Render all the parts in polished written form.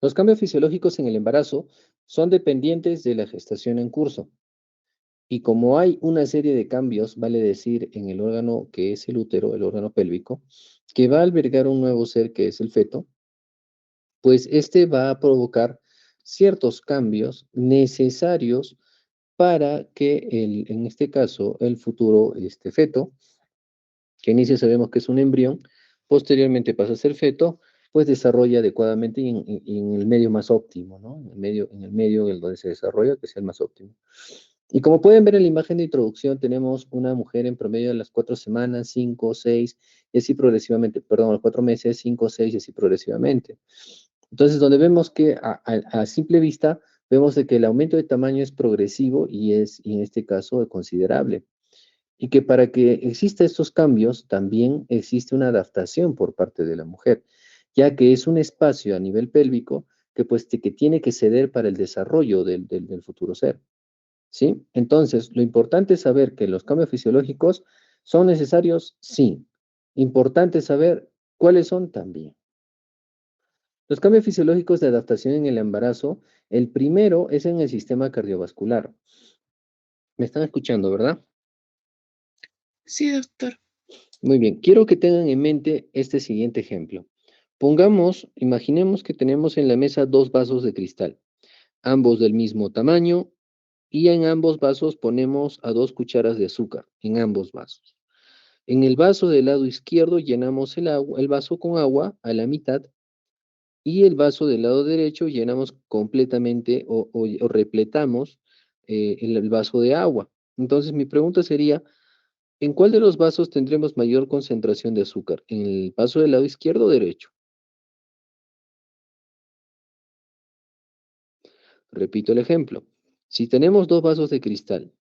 Los cambios fisiológicos en el embarazo son dependientes de la gestación en curso. Y como hay una serie de cambios, vale decir, en el órgano que es el útero, el órgano pélvico, que va a albergar un nuevo ser que es el feto, pues este va a provocar ciertos cambios necesarios para que en este caso, el futuro feto, que inicia sabemos que es un embrión, posteriormente pasa a ser feto, pues desarrolla adecuadamente y en el medio más óptimo, ¿no? En el medio en donde se desarrolla, que sea el más óptimo. Y como pueden ver en la imagen de introducción, tenemos una mujer en promedio de las 4 semanas, 5, 6, y así progresivamente, perdón, a los 4 meses, 5, 6, y así progresivamente. Entonces, donde vemos que a simple vista, vemos de que el aumento de tamaño es progresivo y en este caso considerable. Y que para que exista estos cambios, también existe una adaptación por parte de la mujer, ya que es un espacio a nivel pélvico que, pues, que tiene que ceder para el desarrollo del futuro ser. ¿Sí? Entonces, lo importante es saber que los cambios fisiológicos son necesarios, sí. Importante saber cuáles son también. Los cambios fisiológicos de adaptación en el embarazo, el primero es en el sistema cardiovascular. ¿Me están escuchando, verdad? Sí, doctor. Muy bien, quiero que tengan en mente este siguiente ejemplo. Imaginemos que tenemos en la mesa dos vasos de cristal, ambos del mismo tamaño, y en ambos vasos ponemos a 2 cucharas de azúcar, en ambos vasos. En el vaso del lado izquierdo llenamos el vaso con agua a la mitad y el vaso del lado derecho llenamos completamente o repletamos el vaso de agua. Entonces mi pregunta sería, ¿en cuál de los vasos tendremos mayor concentración de azúcar? ¿En el vaso del lado izquierdo o derecho? Repito el ejemplo. Si tenemos dos vasos de cristal,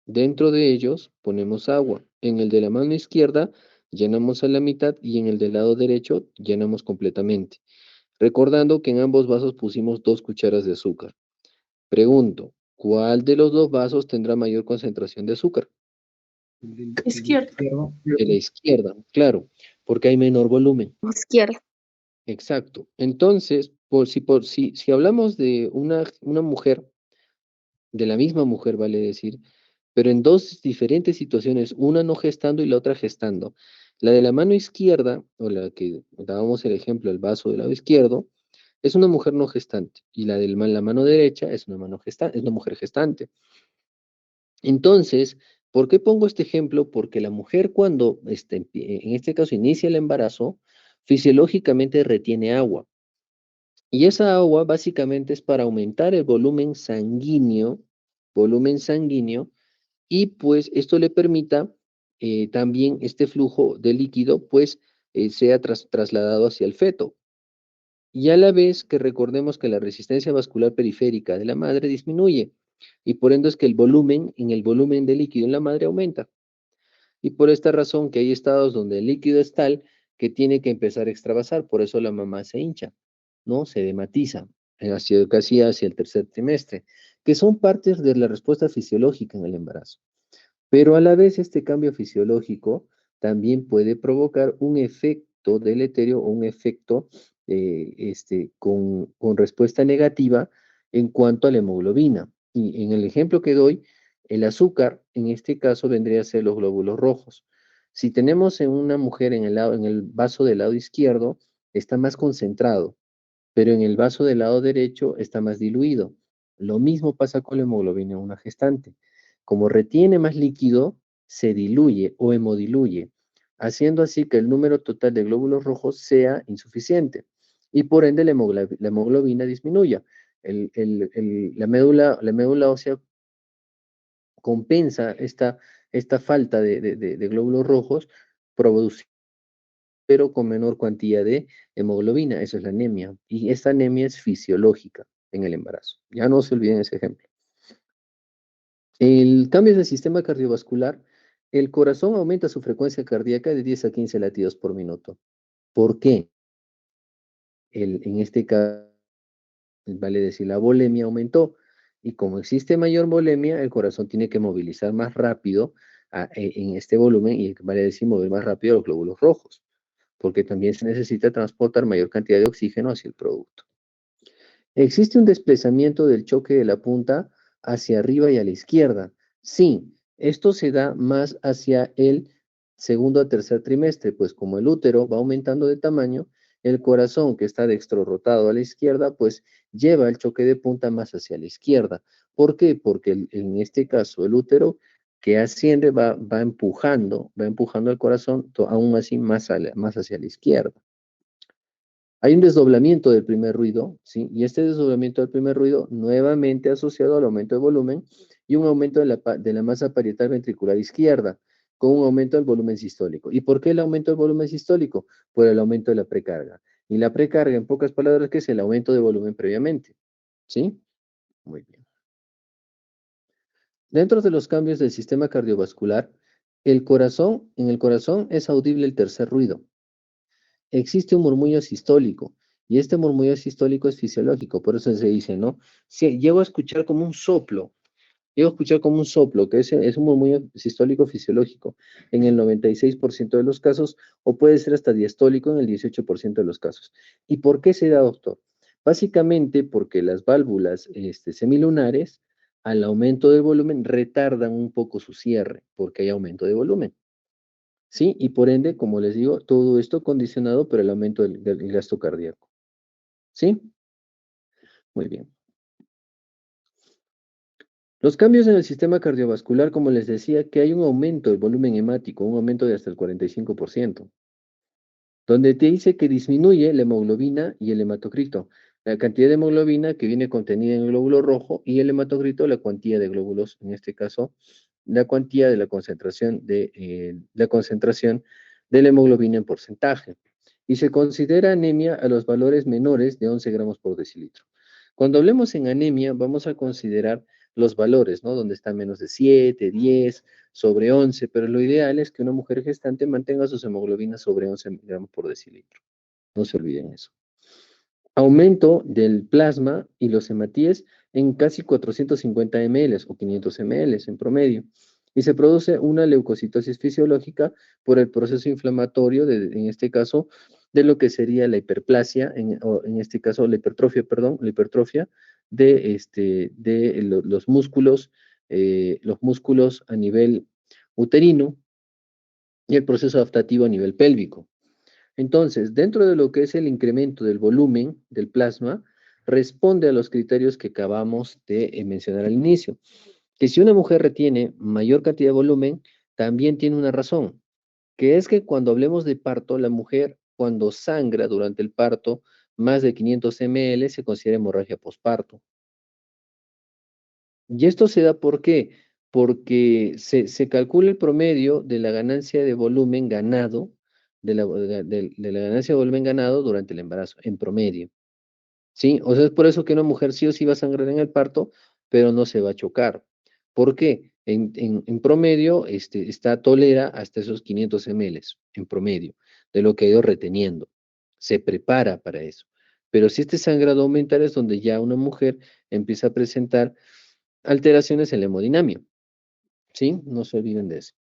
dentro de ellos ponemos agua. En el de la mano izquierda llenamos a la mitad y en el del lado derecho llenamos completamente. Recordando que en ambos vasos pusimos 2 cucharas de azúcar. Pregunto, ¿cuál de los dos vasos tendrá mayor concentración de azúcar? Izquierda. De la izquierda, claro, porque hay menor volumen. Izquierda. Exacto. Entonces, si hablamos de una mujer, de la misma mujer, vale decir, pero en dos diferentes situaciones, una no gestando y la otra gestando. La de la mano izquierda, o la que dábamos el ejemplo, el vaso del lado izquierdo, es una mujer no gestante, y la mano derecha es es una mujer gestante. Entonces, ¿por qué pongo este ejemplo? Porque la mujer cuando, en este caso, inicia el embarazo, fisiológicamente retiene agua. Y esa agua básicamente es para aumentar el volumen sanguíneo, y pues esto le permita también este flujo de líquido, pues sea trasladado hacia el feto. Y a la vez que recordemos que la resistencia vascular periférica de la madre disminuye, y por ende es que el volumen de líquido en la madre aumenta. Y por esta razón que hay estados donde el líquido es tal que tiene que empezar a extravasar, por eso la mamá se hincha, ¿no? Se dematiza, casi hacia el tercer trimestre, que son partes de la respuesta fisiológica en el embarazo. Pero a la vez este cambio fisiológico también puede provocar un efecto deleterio o un efecto con respuesta negativa en cuanto a la hemoglobina. Y en el ejemplo que doy, el azúcar en este caso vendría a ser los glóbulos rojos. Si tenemos en una mujer en el vaso del lado izquierdo, está más concentrado, pero en el vaso del lado derecho está más diluido. Lo mismo pasa con la hemoglobina en una gestante. Como retiene más líquido, se diluye o hemodiluye, haciendo así que el número total de glóbulos rojos sea insuficiente y por ende la hemoglobina disminuya. La médula ósea compensa esta falta de glóbulos rojos, produciendo pero con menor cuantía de hemoglobina. Eso es la anemia. Y esta anemia es fisiológica en el embarazo. Ya no se olviden ese ejemplo. El cambio del sistema cardiovascular, el corazón aumenta su frecuencia cardíaca de 10 a 15 latidos por minuto. ¿Por qué? En este caso, vale decir, la volemia aumentó. Y como existe mayor volemia, el corazón tiene que movilizar más rápido en este volumen y vale decir mover más rápido los glóbulos rojos, porque también se necesita transportar mayor cantidad de oxígeno hacia el producto. ¿Existe un desplazamiento del choque de la punta hacia arriba y a la izquierda? Sí, esto se da más hacia el segundo a tercer trimestre, pues como el útero va aumentando de tamaño, el corazón que está dextrorrotado a la izquierda, pues lleva el choque de punta más hacia la izquierda. ¿Por qué? Porque en este caso el útero que asciende va empujando el corazón aún así más hacia la izquierda. Hay un desdoblamiento del primer ruido, ¿sí? Y este desdoblamiento del primer ruido nuevamente asociado al aumento de volumen y un aumento de la masa parietal ventricular izquierda, con un aumento del volumen sistólico. ¿Y por qué el aumento del volumen sistólico? Por el aumento de la precarga. Y la precarga, en pocas palabras, que es el aumento de volumen previamente, ¿sí? Muy bien. Dentro de los cambios del sistema cardiovascular, en el corazón es audible el tercer ruido. Existe un murmullo sistólico y este murmullo sistólico es fisiológico, por eso se dice, ¿no? Si llego a escuchar como un soplo, que es un murmullo sistólico fisiológico en el 96% de los casos, o puede ser hasta diastólico en el 18% de los casos. ¿Y por qué se da, doctor? Básicamente porque las válvulas semilunares, al aumento del volumen, retardan un poco su cierre, porque hay aumento de volumen. ¿Sí? Y por ende, como les digo, todo esto condicionado por el aumento del gasto cardíaco. ¿Sí? Muy bien. Los cambios en el sistema cardiovascular, como les decía, que hay un aumento del volumen hemático, un aumento de hasta el 45%, donde te dice que disminuye la hemoglobina y el hematocrito, la cantidad de hemoglobina que viene contenida en el glóbulo rojo y el hematocrito, la cuantía de glóbulos, en este caso, la cuantía de la concentración de la hemoglobina en porcentaje. Y se considera anemia a los valores menores de 11 gramos por decilitro. Cuando hablemos en anemia, vamos a considerar los valores, ¿no? Donde están menos de 7, 10, sobre 11, pero lo ideal es que una mujer gestante mantenga sus hemoglobinas sobre 11 gramos por decilitro. No se olviden eso. Aumento del plasma y los hematíes en casi 450 ml o 500 ml en promedio. Y se produce una leucocitosis fisiológica por el proceso inflamatorio, en este caso, de lo que sería la hiperplasia, o en este caso la hipertrofia, perdón, la hipertrofia de los músculos a nivel uterino y el proceso adaptativo a nivel pélvico. Entonces, dentro de lo que es el incremento del volumen del plasma, responde a los criterios que acabamos de mencionar al inicio, que si una mujer retiene mayor cantidad de volumen, también tiene una razón, que es que cuando hablemos de parto, la mujer cuando sangra durante el parto más de 500 ml se considera hemorragia posparto. Y esto se da ¿por qué? Porque se calcula el promedio de la ganancia de volumen ganado, de la ganancia de volumen ganado durante el embarazo, en promedio. ¿Sí? O sea, es por eso que una mujer sí o sí va a sangrar en el parto, pero no se va a chocar. ¿Por qué? En promedio, tolera hasta esos 500 ml, en promedio, de lo que ha ido reteniendo. Se prepara para eso. Pero si este sangrado aumentar es donde ya una mujer empieza a presentar alteraciones en la hemodinamia, ¿sí? No se olviden de eso.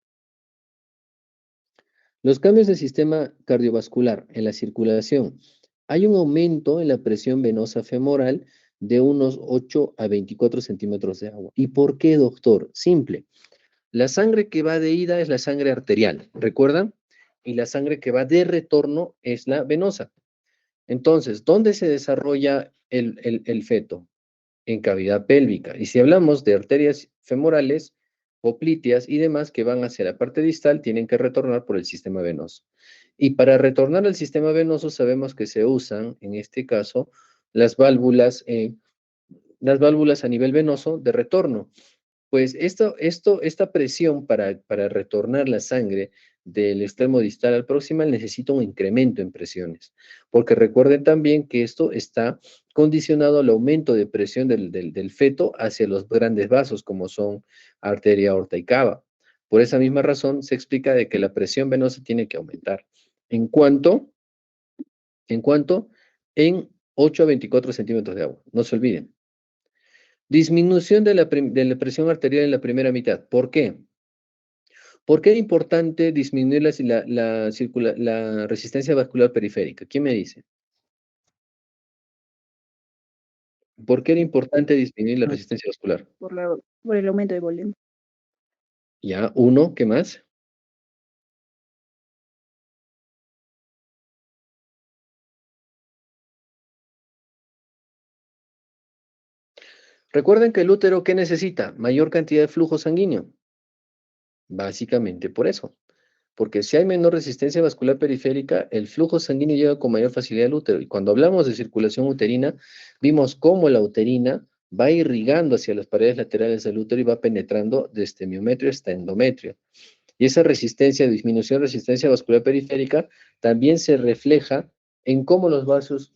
Los cambios del sistema cardiovascular en la circulación. Hay un aumento en la presión venosa femoral de unos 8 a 24 centímetros de agua. ¿Y por qué, doctor? Simple. La sangre que va de ida es la sangre arterial, ¿recuerdan? Y la sangre que va de retorno es la venosa. Entonces, ¿dónde se desarrolla el feto? En cavidad pélvica. Y si hablamos de arterias femorales, popliteas y demás que van hacia la parte distal, tienen que retornar por el sistema venoso. Y para retornar al sistema venoso sabemos que se usan, en este caso, las válvulas, las válvulas a nivel venoso de retorno. Pues esta presión para retornar la sangre del extremo distal al proximal necesita un incremento en presiones, porque recuerden también que esto está condicionado al aumento de presión del feto hacia los grandes vasos, como son arteria, aorta y cava. Por esa misma razón se explica de que la presión venosa tiene que aumentar. ¿En cuanto? ¿En cuanto? En 8 a 24 centímetros de agua. No se olviden. Disminución de la presión arterial en la primera mitad. ¿Por qué? ¿Por qué es importante disminuir la resistencia vascular periférica? ¿Quién me dice? ¿Por qué era importante disminuir la resistencia vascular? Por el aumento de volumen. Ya, uno, ¿qué más? Recuerden que el útero, ¿qué necesita? Mayor cantidad de flujo sanguíneo. Básicamente por eso. Porque si hay menor resistencia vascular periférica, el flujo sanguíneo llega con mayor facilidad al útero. Y cuando hablamos de circulación uterina, vimos cómo la uterina va irrigando hacia las paredes laterales del útero y va penetrando desde miometrio hasta endometrio. Y esa resistencia, disminución de resistencia vascular periférica, también se refleja en cómo los vasos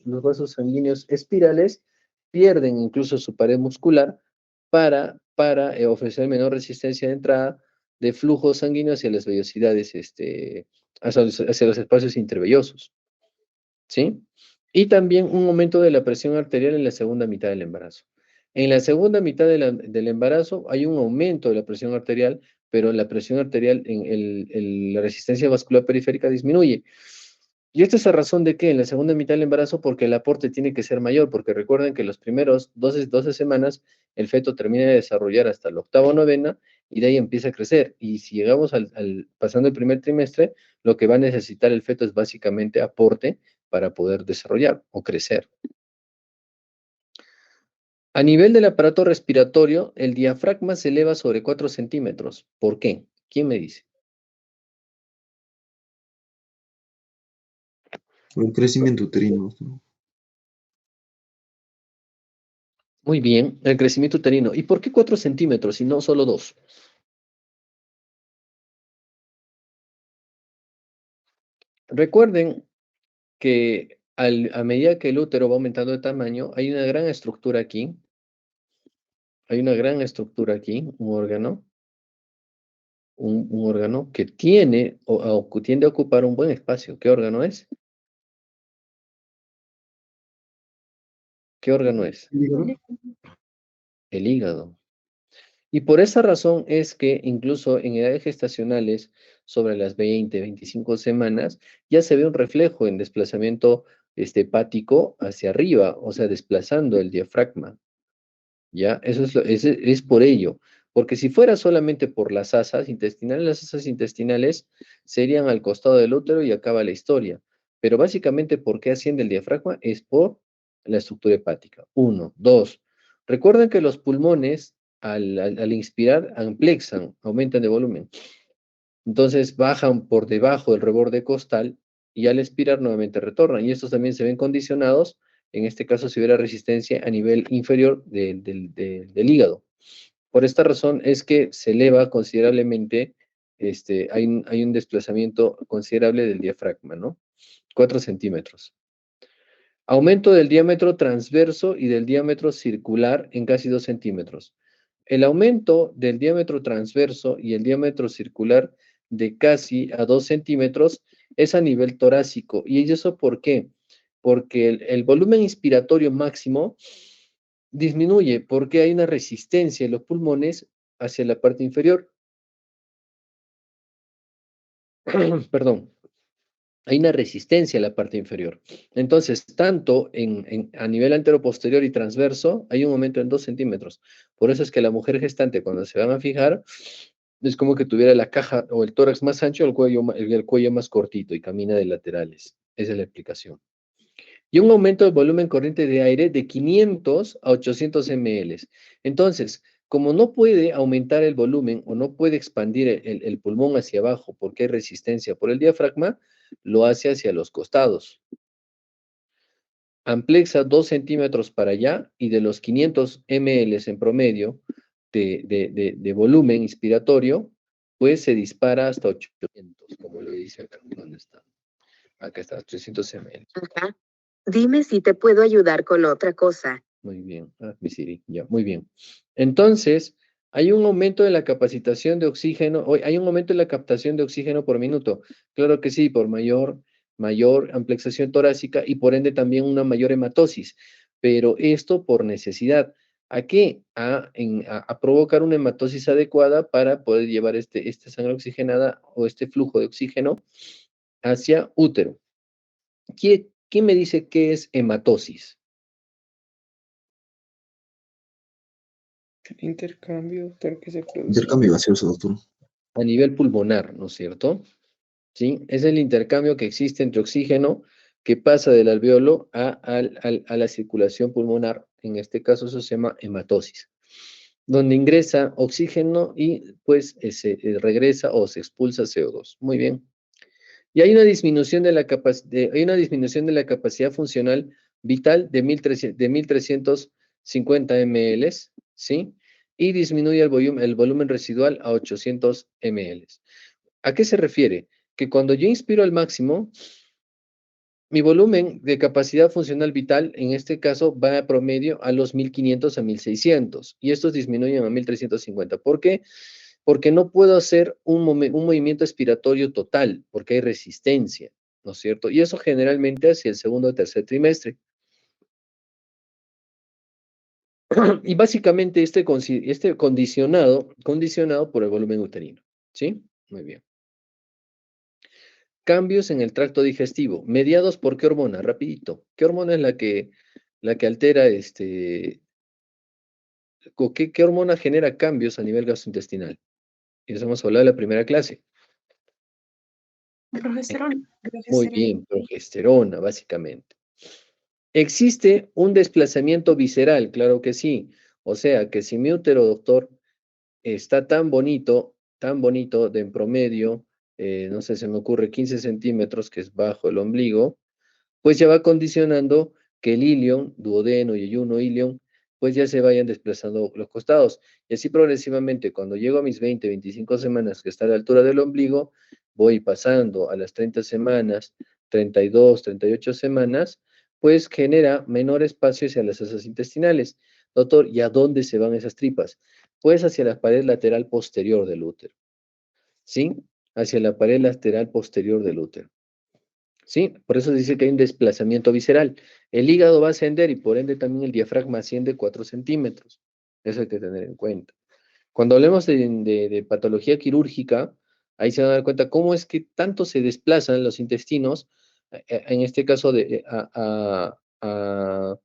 sanguíneos espirales pierden incluso su pared muscular para ofrecer menor resistencia de entrada de flujo sanguíneo hacia las vellosidades, hacia los espacios intervellosos, ¿sí? Y también un aumento de la presión arterial en la segunda mitad del embarazo. En la segunda mitad del embarazo hay un aumento de la presión arterial, pero la presión arterial la resistencia vascular periférica disminuye. ¿Y esta es la razón de que en la segunda mitad del embarazo? Porque el aporte tiene que ser mayor, porque recuerden que los primeros 12 semanas el feto termina de desarrollar hasta la octava o novena y de ahí empieza a crecer. Y si llegamos pasando el primer trimestre, lo que va a necesitar el feto es básicamente aporte para poder desarrollar o crecer. A nivel del aparato respiratorio, el diafragma se eleva sobre 4 centímetros. ¿Por qué? ¿Quién me dice? Un crecimiento uterino, ¿no? Muy bien, el crecimiento uterino. ¿Y por qué 4 centímetros y no solo 2? Recuerden que a medida que el útero va aumentando de tamaño, hay una gran estructura aquí. Hay una gran estructura aquí, un órgano que tiende a ocupar un buen espacio. ¿Qué órgano es? ¿Qué órgano es? ¿Hígado? El hígado. Y por esa razón es que incluso en edades gestacionales, sobre las 20, 25 semanas, ya se ve un reflejo en desplazamiento hepático hacia arriba, o sea, desplazando el diafragma. ¿Ya? Es por ello. Porque si fuera solamente por las asas intestinales serían al costado del útero y acaba la historia. Pero básicamente, ¿por qué asciende el diafragma? Es por la estructura hepática. Uno. Dos. Recuerden que los pulmones, al inspirar, amplexan, aumentan de volumen. Entonces bajan por debajo del reborde costal y al expirar nuevamente retornan. Y estos también se ven condicionados, en este caso si hubiera resistencia a nivel inferior del hígado. Por esta razón es que se eleva considerablemente, hay un desplazamiento considerable del diafragma, ¿no? 4 centímetros. Aumento del diámetro transverso y del diámetro circular en casi 2 centímetros. El aumento del diámetro transverso y el diámetro circular de casi a 2 centímetros es a nivel torácico. ¿Y eso por qué? Porque el volumen inspiratorio máximo disminuye porque hay una resistencia en los pulmones hacia la parte inferior. Perdón, hay una resistencia a la parte inferior. Entonces, tanto a nivel anteroposterior y transverso, hay un aumento en 2 centímetros. Por eso es que la mujer gestante, cuando se van a fijar, es como que tuviera la caja o el tórax más ancho, el cuello más cortito y camina de laterales. Esa es la explicación. Y un aumento del volumen corriente de aire de 500 a 800 ml. Entonces, como no puede aumentar el volumen o no puede expandir el pulmón hacia abajo porque hay resistencia por el diafragma, lo hace hacia los costados. Amplexa 2 centímetros para allá y de los 500 ml en promedio de volumen inspiratorio, pues se dispara hasta 800, como le dice acá. ¿Dónde está? Acá está, 300 ml. Ajá. Dime si te puedo ayudar con otra cosa. Muy bien, mi Siri, ya, muy bien. Entonces, hay un aumento de la capacitación de oxígeno, hay un aumento en la captación de oxígeno por minuto. Claro que sí, por mayor amplexación torácica y por ende también una mayor hematosis, pero esto por necesidad. ¿A qué? A provocar una hematosis adecuada para poder llevar esta sangre oxigenada o este flujo de oxígeno hacia útero. ¿Quién me dice qué es hematosis? El intercambio, doctor, que se produce. Intercambio gaseoso, doctor. A nivel pulmonar, ¿no es cierto? ¿Sí? Es el intercambio que existe entre oxígeno que pasa del alveolo a la circulación pulmonar. En este caso eso se llama hematosis, donde ingresa oxígeno y pues se regresa o se expulsa CO2. Muy bien. Y hay una disminución de la capacidad funcional vital de 1350 ml, ¿sí? Y disminuye el volumen residual a 800 ml. ¿A qué se refiere? Que cuando yo inspiro al máximo, mi volumen de capacidad funcional vital, en este caso, va a promedio a los 1500 a 1600, y estos disminuyen a 1350. ¿Por qué? Porque no puedo hacer un movimiento expiratorio total, porque hay resistencia, ¿no es cierto? Y eso generalmente hacia el segundo o tercer trimestre. Y básicamente este condicionado por el volumen uterino, ¿sí? Muy bien. Cambios en el tracto digestivo, mediados por qué hormona, rapidito. ¿Qué hormona es la que altera qué hormona genera cambios a nivel gastrointestinal? Y eso hemos hablado en la primera clase. Progesterona. Muy bien, progesterona, básicamente. ¿Existe un desplazamiento visceral? Claro que sí. O sea, que si mi útero, doctor, está tan bonito de en promedio, no sé, se me ocurre 15 centímetros, que es bajo el ombligo, pues ya va condicionando que el ilion, duodeno y ayuno ilion, pues ya se vayan desplazando los costados. Y así progresivamente, cuando llego a mis 20, 25 semanas, que está a la altura del ombligo, voy pasando a las 30 semanas, 32, 38 semanas, pues genera menor espacio hacia las asas intestinales. Doctor, ¿y a dónde se van esas tripas? Pues hacia la pared lateral posterior del útero. ¿Sí? Hacia la pared lateral posterior del útero. ¿Sí? Por eso dice que hay un desplazamiento visceral. El hígado va a ascender y por ende también el diafragma asciende 4 centímetros. Eso hay que tener en cuenta. Cuando hablemos de patología quirúrgica, ahí se van a dar cuenta cómo es que tanto se desplazan los intestinos, en este caso a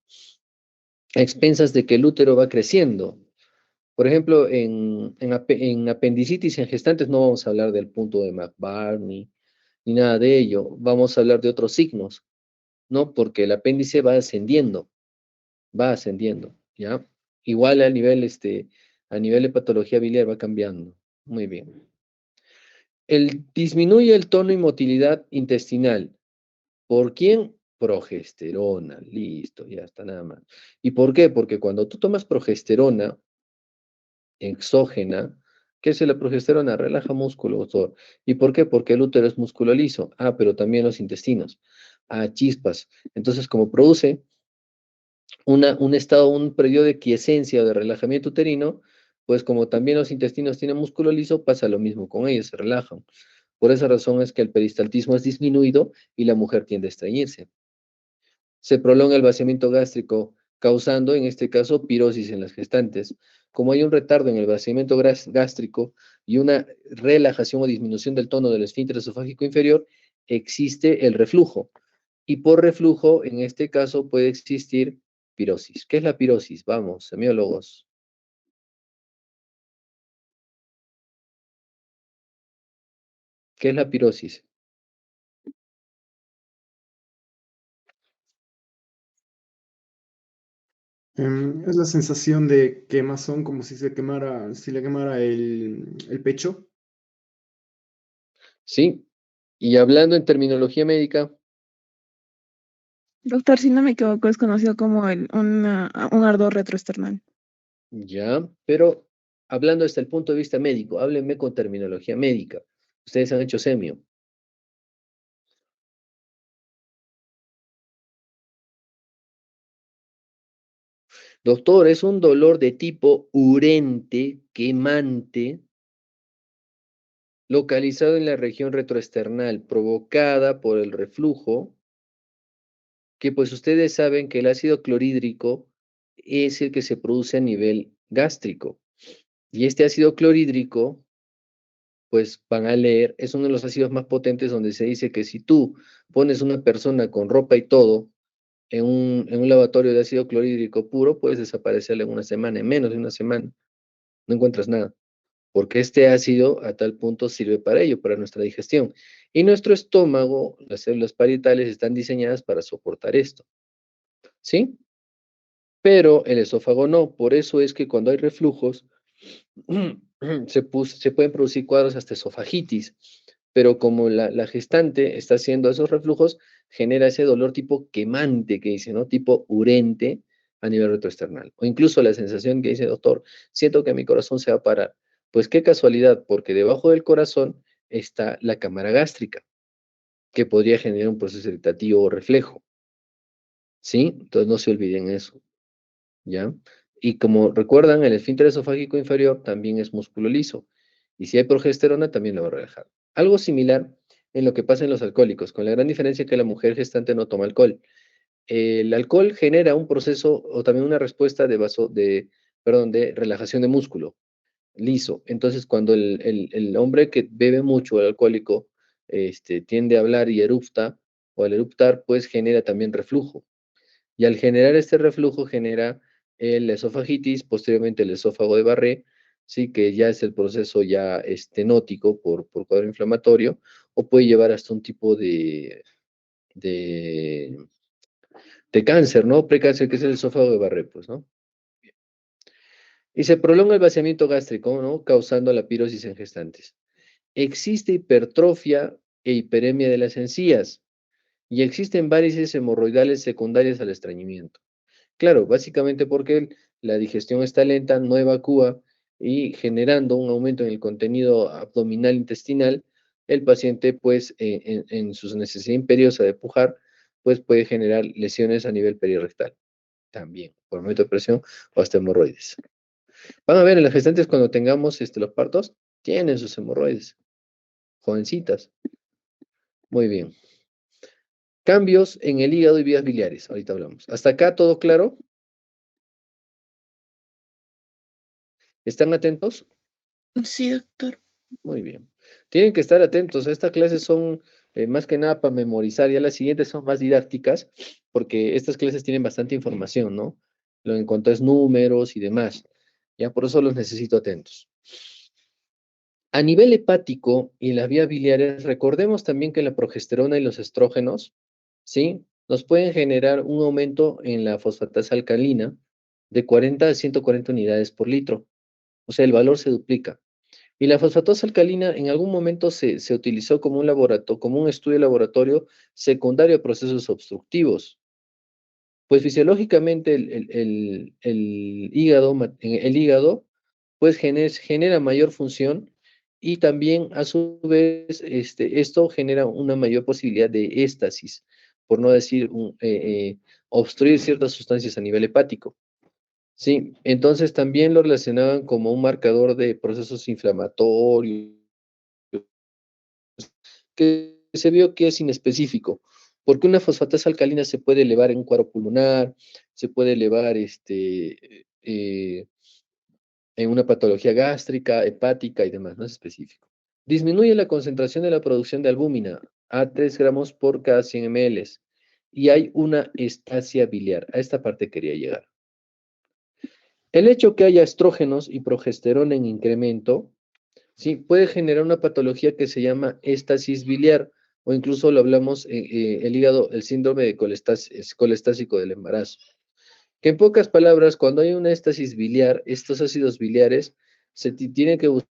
expensas de que el útero va creciendo. Por ejemplo, en apendicitis en gestantes no vamos a hablar del punto de McBarr ni nada de ello. Vamos a hablar de otros signos, ¿no? Porque el apéndice va ascendiendo, ¿ya? Igual a nivel de patología biliar va cambiando. Muy bien. Disminuye el tono y motilidad intestinal. ¿Por quién? Progesterona, listo, ya está nada más. ¿Y por qué? Porque cuando tú tomas progesterona exógena, ¿qué es la progesterona? Relaja músculo, doctor. ¿Y por qué? Porque el útero es músculo liso. Ah, pero también los intestinos. Ah, chispas. Entonces, como produce un periodo de quiescencia o de relajamiento uterino, pues como también los intestinos tienen músculo liso, pasa lo mismo con ellos, se relajan. Por esa razón es que el peristaltismo es disminuido y la mujer tiende a estreñirse. Se prolonga el vaciamiento gástrico, causando, en este caso, pirosis en las gestantes. Como hay un retardo en el vaciamiento gástrico y una relajación o disminución del tono del esfínter esofágico inferior, existe el reflujo. Y por reflujo, en este caso, puede existir pirosis. ¿Qué es la pirosis? Vamos, semiólogos. ¿Qué es la pirosis? Es la sensación de quemazón, como si se quemara, si le quemara el pecho. ¿Sí? Y hablando en terminología médica, Doctor, si no me equivoco, es conocido como un ardor retroesternal. ya, pero hablando desde el punto de vista médico, háblenme con terminología médica. Ustedes han hecho semio. Doctor, es un dolor de tipo urente, quemante, localizado en la región retroesternal, provocada por el reflujo, que pues ustedes saben que el ácido clorhídrico es el que se produce a nivel gástrico. Y este ácido clorhídrico, pues van a leer, es uno de los ácidos más potentes donde se dice que si tú pones una persona con ropa y todo en un lavatorio de ácido clorhídrico puro, puedes desaparecerle en una semana, en menos de una semana. no encuentras nada, porque este ácido a tal punto sirve para ello, para nuestra digestión. Y nuestro estómago, las células parietales están diseñadas para soportar esto, ¿sí? Pero el esófago no, por eso es que cuando hay reflujos, se pueden producir cuadros hasta esofagitis, pero como la gestante está haciendo esos reflujos, genera ese dolor tipo quemante que dice, ¿no? Tipo urente a nivel retroesternal. O incluso la sensación que dice, doctor, siento que mi corazón se va a parar. Pues qué casualidad, porque debajo del corazón está la cámara gástrica, que podría generar un proceso irritativo o reflejo. ¿Sí? Entonces no se olviden eso. ¿Ya? Y como recuerdan, el esfínter esofágico inferior también es músculo liso. Y si hay progesterona, también lo va a relajar. Algo similar en lo que pasa en los alcohólicos, con la gran diferencia que la mujer gestante no toma alcohol. El alcohol genera un proceso o también una respuesta de relajación de músculo liso. Entonces, cuando el hombre que bebe mucho, el alcohólico, tiende a hablar y erupta, o al eruptar, pues genera también reflujo. Y al generar este reflujo genera la esofagitis, posteriormente el esófago de Barré, sí, que ya es el proceso ya estenótico por cuadro inflamatorio, o puede llevar hasta un tipo de, de cáncer, ¿no? Precáncer, que es el esófago de Barré, pues, ¿no? Y se prolonga el vaciamiento gástrico, ¿no? Causando la pirosis en gestantes. Existe hipertrofia e hiperemia de las encías, y existen varices hemorroidales secundarias al estreñimiento. Claro, básicamente porque la digestión está lenta, no evacúa y generando un aumento en el contenido abdominal intestinal, el paciente, pues, en su necesidad imperiosa de pujar, pues puede generar lesiones a nivel perirectal también, por aumento de presión o hasta hemorroides. Van a ver en las gestantes cuando tengamos los partos, tienen sus hemorroides, jovencitas. Muy bien. Cambios en el hígado y vías biliares, ahorita hablamos. ¿Hasta acá todo claro? ¿Están atentos? Sí, doctor. Muy bien. Tienen que estar atentos. Estas clases son más que nada para memorizar. Ya las siguientes son más didácticas, porque estas clases tienen bastante información, ¿no? Lo en cuanto es números y demás. Ya por eso los necesito atentos. A nivel hepático y las vías biliares, recordemos también que la progesterona y los estrógenos, ¿sí? Nos pueden generar un aumento en la fosfatasa alcalina de 40 a 140 unidades por litro. O sea, el valor se duplica. Y la fosfatasa alcalina en algún momento se utilizó como como un estudio de laboratorio secundario a procesos obstructivos. Pues fisiológicamente el hígado pues genera mayor función y también a su vez esto genera una mayor posibilidad de éstasis, por no decir obstruir ciertas sustancias a nivel hepático. Sí, entonces también lo relacionaban como un marcador de procesos inflamatorios, que se vio que es inespecífico, porque una fosfatasa alcalina se puede elevar en un cuadro pulmonar, se puede elevar en una patología gástrica, hepática y demás, no es específico. Disminuye la concentración de la producción de albúmina a 3 gramos por cada 100 ml y hay una estasia biliar. A esta parte quería llegar. El hecho que haya estrógenos y progesterona en incremento, sí, puede generar una patología que se llama éstasis biliar, o incluso lo hablamos el hígado, el síndrome de colestásico del embarazo. Que en pocas palabras, cuando hay una éstasis biliar, estos ácidos biliares se tienen que buscar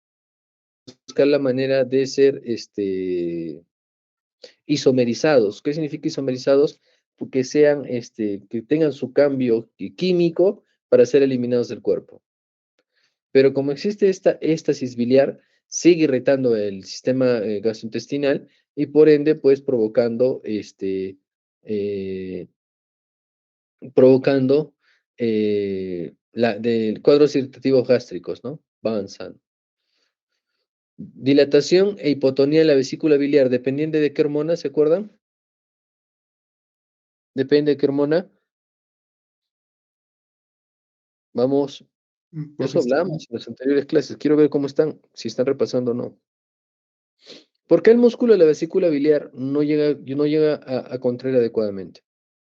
la manera de ser isomerizados. ¿Qué significa isomerizados? Que sean, que tengan su cambio químico para ser eliminados del cuerpo. Pero como existe esta éstasis biliar, sigue irritando el sistema gastrointestinal y por ende, pues eh, provocando cuadros irritativos gástricos, ¿no? Avanzan. Dilatación e hipotonía de la vesícula biliar, ¿dependiente de qué hormona, se acuerdan? Depende de qué hormona. Vamos, eso hablamos en las anteriores clases. Quiero ver cómo están, si están repasando o no. ¿Por qué el músculo de la vesícula biliar no llega a contraer adecuadamente?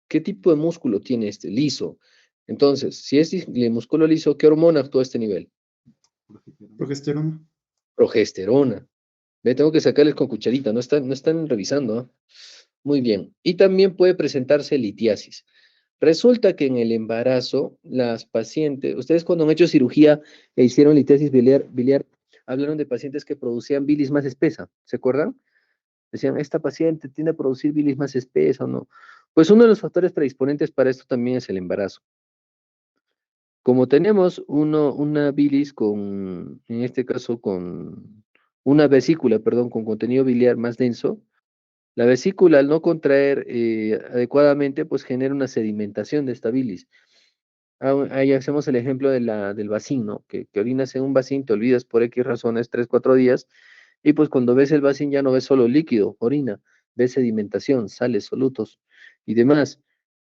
¿Qué tipo de músculo tiene este? Liso. Entonces, si es el músculo liso, ¿qué hormona actúa a este nivel? Progesterona. Progesterona. Ve, tengo que sacarles con cucharita, no están revisando, ¿ah? Muy bien. Y también puede presentarse litiasis. Resulta que en el embarazo, las pacientes, ustedes cuando han hecho cirugía e hicieron litiasis biliar, hablaron de pacientes que producían bilis más espesa, ¿se acuerdan? Decían, esta paciente tiende a producir bilis más espesa o no. Pues uno de los factores predisponentes para esto también es el embarazo. Como tenemos una bilis con, en este caso, con una vesícula, perdón, con contenido biliar más denso, la vesícula al no contraer adecuadamente, pues genera una sedimentación de esta bilis. Ahí hacemos el ejemplo del vacín, ¿no? Que orinas en un vacín, te olvidas por X razones, 3, 4 días, y pues cuando ves el vacín ya no ves solo líquido, orina, ves sedimentación, sales, solutos y demás.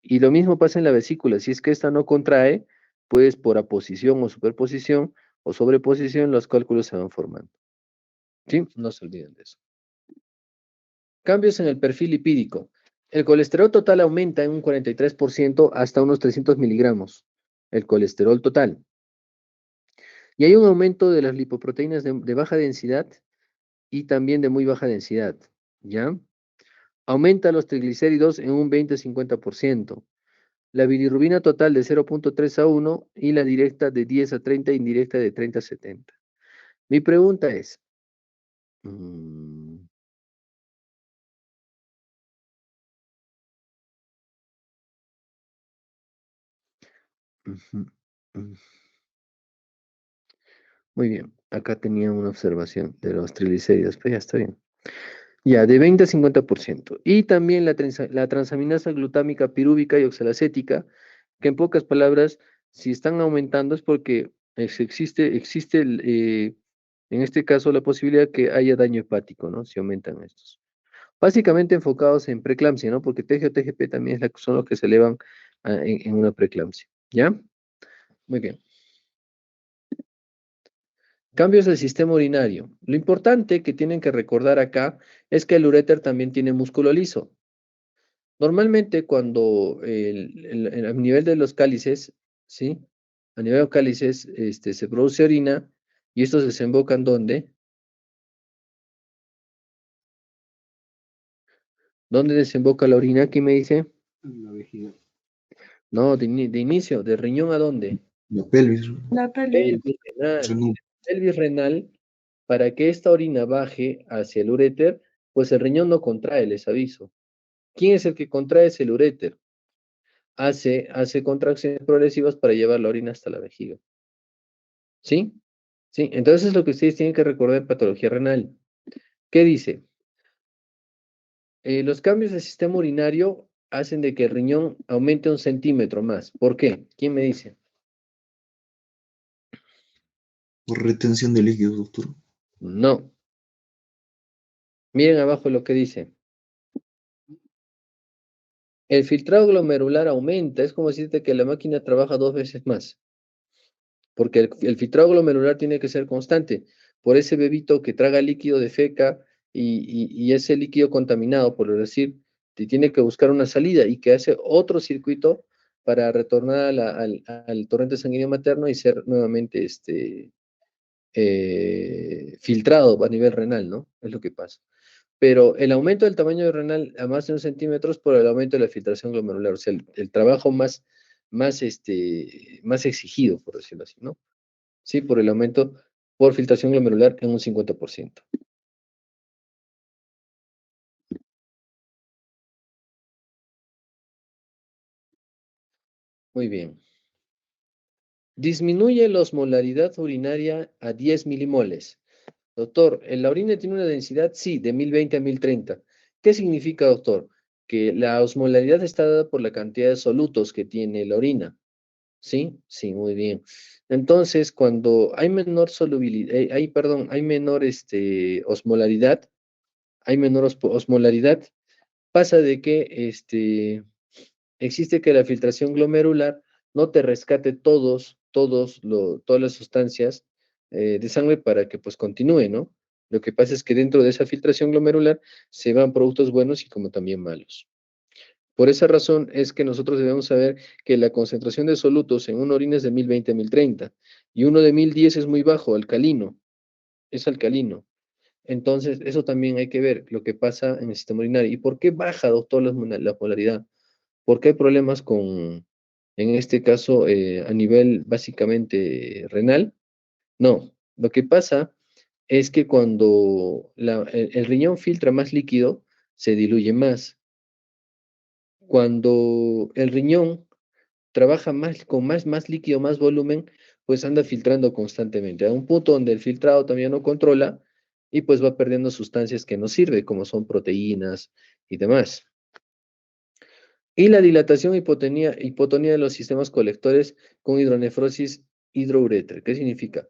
Y lo mismo pasa en la vesícula, si es que esta no contrae, pues por aposición o superposición o sobreposición los cálculos se van formando. ¿Sí? No se olviden de eso. Cambios en el perfil lipídico. El colesterol total aumenta en un 43% hasta unos 300 miligramos. El colesterol total. Y hay un aumento de las lipoproteínas de baja densidad y también de muy baja densidad. ¿Ya? Aumenta los triglicéridos en un 20-50%. La bilirrubina total de 0.3 a 1 y la directa de 10 a 30, indirecta de 30 a 70. Mi pregunta es, ujú, mm, muy bien, acá tenía una observación de los triglicéridos, pero ya está bien. Ya, de 20 a 50%. Y también la transaminasa glutámica pirúvica y oxalacética, que en pocas palabras, si están aumentando es porque existe en este caso la posibilidad que haya daño hepático, ¿no? Si aumentan estos. Básicamente enfocados en preeclampsia, ¿no? Porque TG o TGP también son los que se elevan en una preeclampsia, ¿ya? Muy bien. Cambios del sistema urinario. Lo importante que tienen que recordar acá es que el uréter también tiene músculo liso. Normalmente cuando a nivel de los cálices, ¿sí? A nivel de los cálices se produce orina y estos desembocan ¿dónde? ¿Dónde desemboca la orina? ¿Quién me dice? En la vejiga. No, de inicio, ¿de riñón a dónde? La pelvis. La pelvis. Pelvis renal. Renal. Pelvis renal, para que esta orina baje hacia el uréter, pues el riñón no contrae, les aviso. ¿Quién es el que contrae? Es el uréter. Hace contracciones progresivas para llevar la orina hasta la vejiga. ¿Sí? Sí, entonces es lo que ustedes tienen que recordar en patología renal. ¿Qué dice? Los cambios del sistema urinario hacen de que el riñón aumente 1 centímetro más. ¿Por qué? ¿Quién me dice? Por retención de líquidos, doctor. No. Miren abajo lo que dice. El filtrado glomerular aumenta. Es como decirte que la máquina trabaja 2 veces más. Porque el filtrado glomerular tiene que ser constante. Por ese bebito que traga líquido defeca y ese líquido contaminado, por decir, te tiene que buscar una salida y que hace otro circuito para retornar al torrente sanguíneo materno y ser nuevamente filtrado a nivel renal, ¿no? Es lo que pasa. Pero el aumento del tamaño del renal a más de 1 centímetro por el aumento de la filtración glomerular, o sea, el trabajo más exigido, por decirlo así, ¿no? Sí, por el aumento por filtración glomerular en un 50%. Muy bien. Disminuye la osmolaridad urinaria a 10 milimoles. Doctor, ¿la orina tiene una densidad? Sí, de 1020 a 1030. ¿Qué significa, doctor? Que la osmolaridad está dada por la cantidad de solutos que tiene la orina. ¿Sí? Sí, muy bien. Entonces, cuando hay menor solubilidad, hay menor osmolaridad, osmolaridad, pasa de que existe que la filtración glomerular no te rescate todas las sustancias de sangre para que pues continúe, ¿no? Lo que pasa es que dentro de esa filtración glomerular se van productos buenos y como también malos. Por esa razón es que nosotros debemos saber que la concentración de solutos en una orina es de 1020 a 1030 y uno de 1010 es muy bajo, alcalino, es alcalino. Entonces, eso también hay que ver lo que pasa en el sistema urinario. ¿Y por qué baja, doctor, la polaridad? Porque hay problemas con, en este caso, a nivel básicamente renal. No, lo que pasa es que cuando el riñón filtra más líquido, se diluye más. Cuando el riñón trabaja más, con más líquido, más volumen, pues anda filtrando constantemente. A un punto donde el filtrado también no controla y pues va perdiendo sustancias que no sirven, como son proteínas y demás. Y la dilatación e hipotonía de los sistemas colectores con hidronefrosis hidroureter. ¿Qué significa?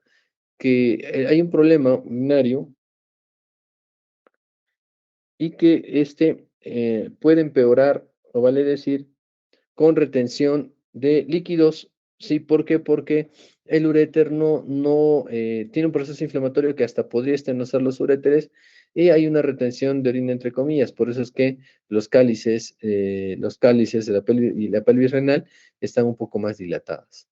Que hay un problema urinario y que este puede empeorar, o vale decir, con retención de líquidos. ¿Sí? ¿Por qué? Porque el uréter no tiene un proceso inflamatorio que hasta podría estenosar los uréteres y hay una retención de orina entre comillas. Por eso es que los cálices de la pelvis y la pelvis renal están un poco más dilatadas.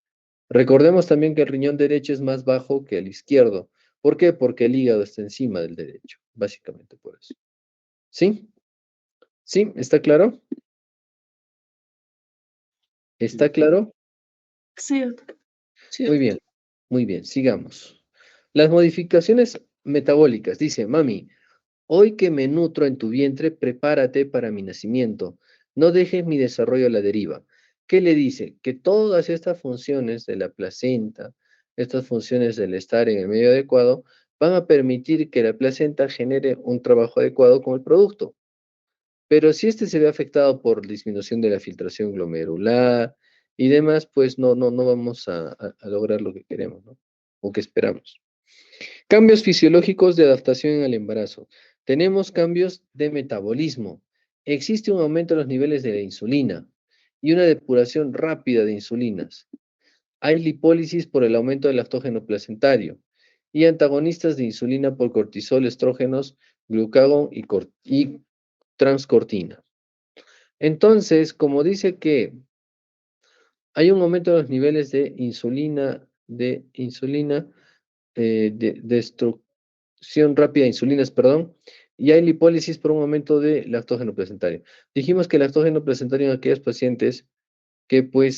Recordemos también que el riñón derecho es más bajo que el izquierdo. ¿Por qué? Porque el hígado está encima del derecho, básicamente por eso. ¿Sí? ¿Sí? ¿Está claro? ¿Está claro? Sí, doctor. Sí, Muy bien, sigamos. Las modificaciones metabólicas. Dice, mami, hoy que me nutro en tu vientre, prepárate para mi nacimiento. No dejes mi desarrollo a la deriva. ¿Qué le dice? Que todas estas funciones de la placenta, estas funciones del estar en el medio adecuado, van a permitir que la placenta genere un trabajo adecuado con el producto. Pero si este se ve afectado por disminución de la filtración glomerular y demás, pues no vamos a lograr lo que queremos, ¿no? O que esperamos. Cambios fisiológicos de adaptación al embarazo. Tenemos cambios de metabolismo. Existe un aumento en los niveles de la insulina y una depuración rápida de insulinas. Hay lipólisis por el aumento del lactógeno placentario y antagonistas de insulina por cortisol, estrógenos, glucagón y transcortina. Entonces, como dice que hay un aumento de los niveles de destrucción rápida de insulinas, perdón, y hay lipólisis por un aumento de lactógeno placentario. Dijimos que el lactógeno placentario en aquellos pacientes que pues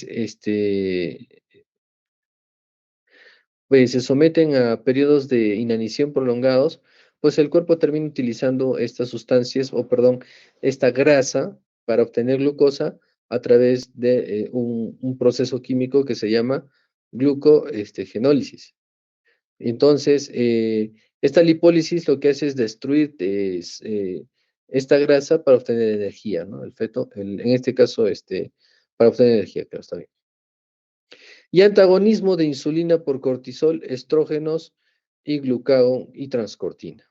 se someten a periodos de inanición prolongados, pues el cuerpo termina utilizando estas sustancias, o perdón, esta grasa para obtener glucosa a través de un proceso químico que se llama glucogenólisis. Entonces, esta lipólisis lo que hace es destruir esta grasa para obtener energía, ¿no? El feto, en este caso, para obtener energía, claro, está bien. Y antagonismo de insulina por cortisol, estrógenos y glucagón y transcortina.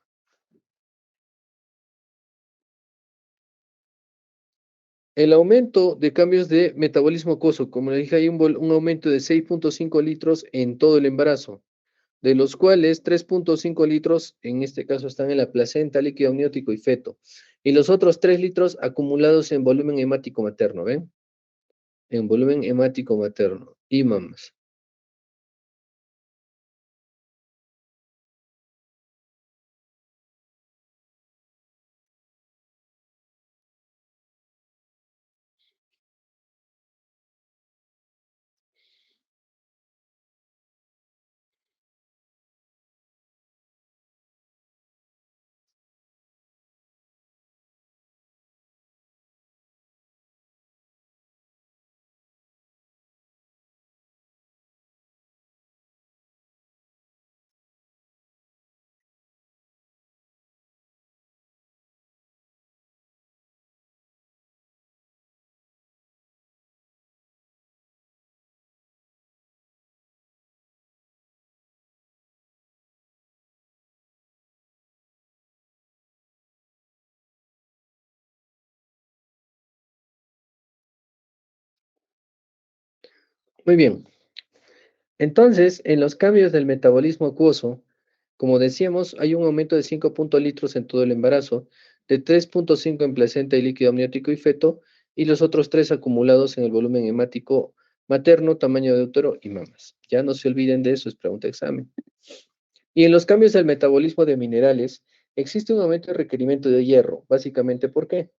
El aumento de cambios de metabolismo acuoso, como le dije, hay un aumento de 6.5 litros en todo el embarazo, de los cuales 3.5 litros, en este caso, están en la placenta, líquido amniótico y feto, y los otros 3 litros acumulados en volumen hemático materno, ¿ven? En volumen hemático materno y mamas. Muy bien. Entonces, en los cambios del metabolismo acuoso, como decíamos, hay un aumento de 5 litros en todo el embarazo, de 3.5 en placenta y líquido amniótico y feto, y los otros 3 acumulados en el volumen hemático materno, tamaño de útero y mamas. Ya no se olviden de eso, es pregunta de examen. Y en los cambios del metabolismo de minerales, existe un aumento de requerimiento de hierro. Básicamente, ¿por qué?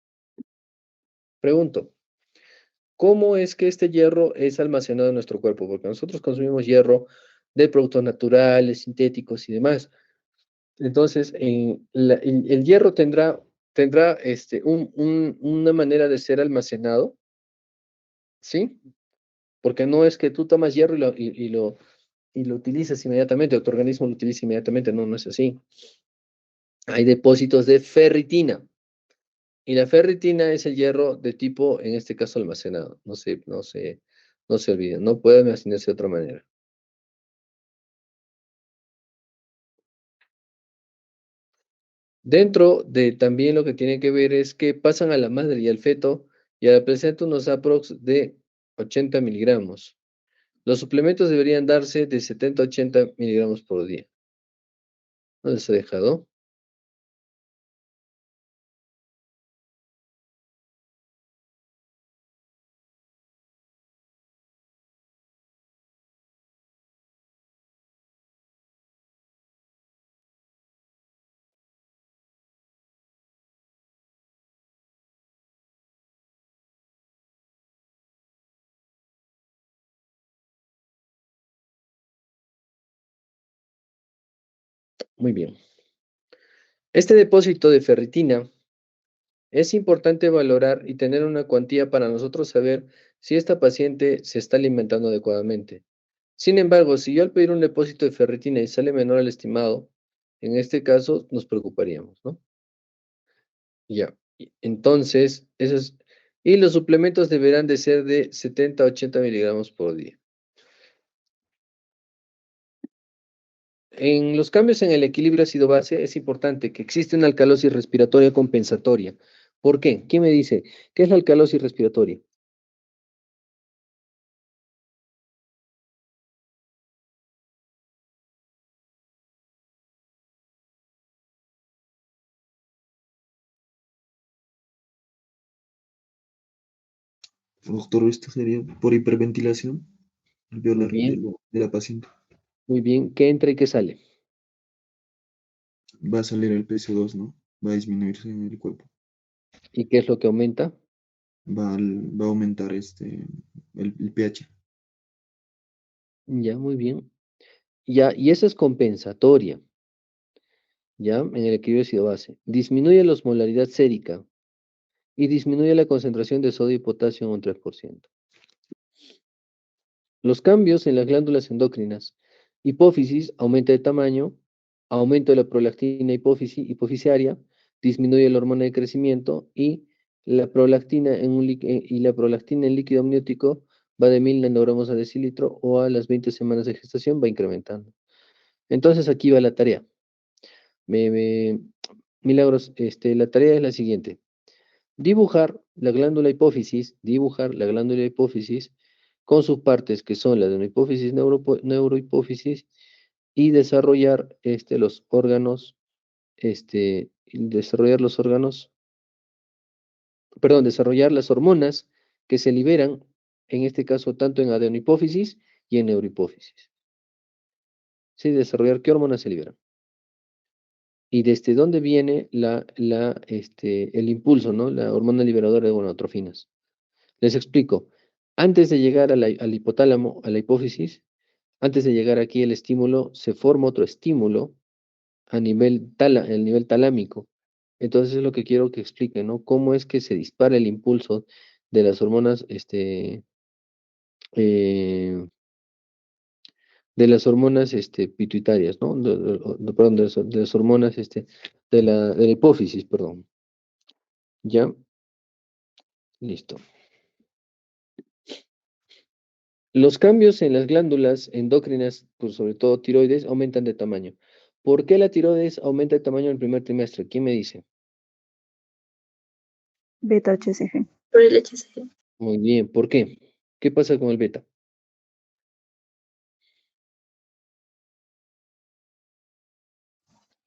Pregunto, ¿cómo es que este hierro es almacenado en nuestro cuerpo? Porque nosotros consumimos hierro de productos naturales, sintéticos y demás. Entonces, el hierro tendrá una manera de ser almacenado, ¿sí? Porque no es que tú tomas hierro y lo utilizas inmediatamente, o tu organismo lo utiliza inmediatamente, no, no es así. Hay depósitos de ferritina, y la ferritina es el hierro de tipo, en este caso, almacenado. No se olviden, no puede imaginarse de otra manera. Dentro de también lo que tiene que ver es que pasan a la madre y al feto y a la placenta unos aprox de 80 miligramos. Los suplementos deberían darse de 70 a 80 miligramos por día. ¿Dónde se ha dejado? Muy bien. Este depósito de ferritina es importante valorar y tener una cuantía para nosotros saber si esta paciente se está alimentando adecuadamente. Sin embargo, si yo al pedir un depósito de ferritina y sale menor al estimado, en este caso nos preocuparíamos, ¿no? Ya. Entonces, y los suplementos deberán de ser de 70 a 80 miligramos por día. En los cambios en el equilibrio ácido-base es importante que existe una alcalosis respiratoria compensatoria. ¿Por qué? ¿Quién me dice? ¿Qué es la alcalosis respiratoria? Doctor, esto sería por hiperventilación Muy alveolar bien, de la paciente. muy bien. ¿Qué entra y qué sale? Va a salir el PCO2, ¿no? Va a disminuirse en el cuerpo. ¿Y qué es lo que aumenta? Va a aumentar el pH. Ya, muy bien. Ya, y esa es compensatoria, ¿ya? En el equilibrio ácido-base. Disminuye la osmolaridad sérica y disminuye la concentración de sodio y potasio en un 3%. Los cambios en las glándulas endocrinas. Hipófisis, aumenta de tamaño, aumento de la prolactina hipofisiaria, disminuye la hormona de crecimiento y la prolactina en líquido amniótico va de 1000 nanogramos a decilitro o a las 20 semanas de gestación va incrementando. Entonces aquí va la tarea. Milagros, la tarea es la siguiente. Dibujar la glándula hipófisis con sus partes que son la adenohipófisis, neurohipófisis y desarrollar los órganos, desarrollar las hormonas que se liberan, en este caso tanto en adenohipófisis y en neurohipófisis. Sí, desarrollar qué hormonas se liberan. Y desde dónde viene el impulso, ¿no? La hormona liberadora de gonadotrofinas. Les explico. Antes de llegar al hipotálamo, a la hipófisis, antes de llegar aquí el estímulo, se forma otro estímulo a el nivel talámico. Entonces es lo que quiero que expliquen, ¿no? Cómo es que se dispara el impulso de las hormonas, eh, pituitarias, ¿no? Perdón, de las hormonas, de la hipófisis, perdón. ¿Ya? Listo. Los cambios en las glándulas endocrinas, pues sobre todo tiroides, aumentan de tamaño. ¿Por qué la tiroides aumenta de tamaño en el primer trimestre? ¿Quién me dice? Beta-HCG. Por el HCG. Muy bien, ¿por qué? ¿Qué pasa con el beta?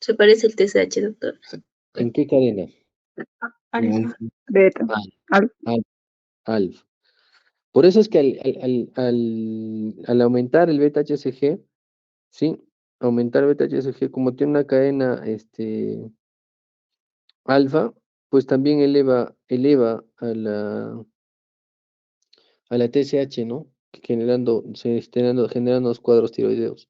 Se parece el TSH, doctor. ¿En qué cadena? Alfa. Beta. Al- Al- al- alfa. Por eso es que al aumentar el beta HCG, ¿sí? Aumentar beta HCG, como tiene una cadena alfa, pues también eleva a la TSH, ¿no? Generando los cuadros tiroideos.